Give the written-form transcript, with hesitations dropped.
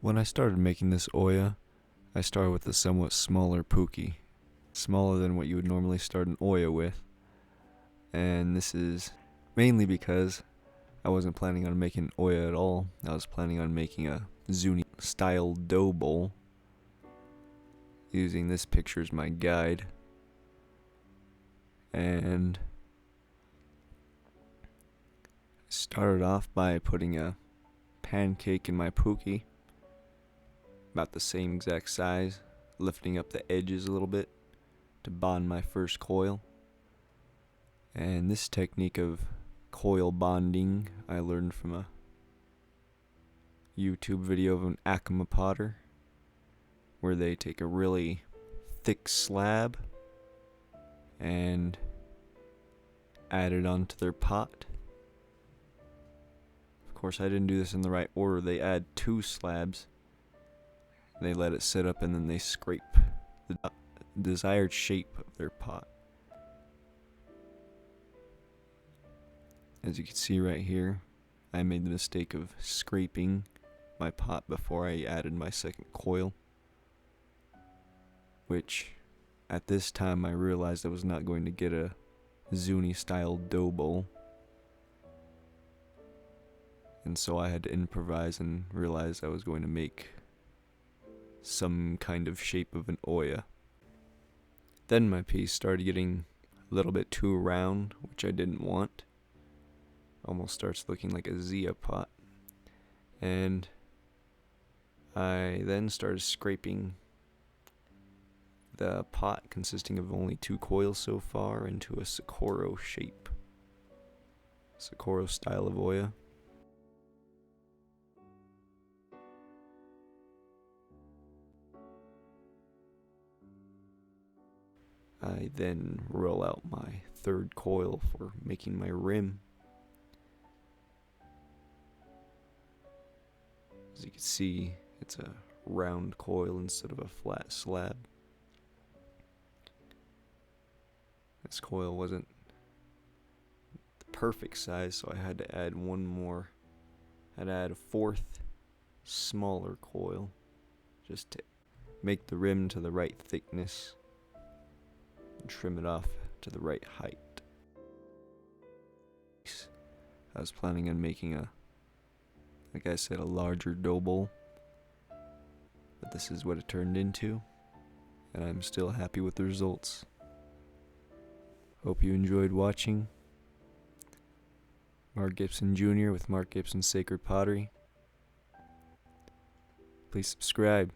When I started making this Olla, I started with a somewhat smaller puki, smaller than what you would normally start an Olla with, and this is mainly because I wasn't planning on making an Olla at all. I was planning on making a Zuni style dough bowl, using this picture as my guide, and I started off by putting a pancake in my puki, about the same exact size, lifting up the edges a little bit to bond my first coil. And this technique of coil bonding I learned from a YouTube video of an Acoma potter, where they take a really thick slab and add it onto their pot. Of course, I didn't do this in the right order. They add 2 slabs, they let it sit up, and then they scrape the desired shape of their pot. As you can see right here, I made the mistake of scraping my pot before I added my second coil, which at this time I realized I was not going to get a Zuni style dough bowl, and so I had to improvise and realize I was going to make some kind of shape of an Olla. Then my piece started getting a little bit too round, which I didn't want. Almost starts looking like a Zia pot. And I then started scraping the pot, consisting of only 2 coils so far, into a Socorro shape. Socorro style of Olla. I then roll out my 3rd coil for making my rim. As you can see, it's a round coil instead of a flat slab. This coil wasn't the perfect size, so I had to add one more. I had to add a 4th smaller coil just to make the rim to the right thickness and trim it off to the right height. I was planning on making like I said, a larger dough bowl, but this is what it turned into, and I'm still happy with the results. Hope you enjoyed watching. Mark Gibson Jr. with Mark Gibson Sacred Pottery. Please subscribe.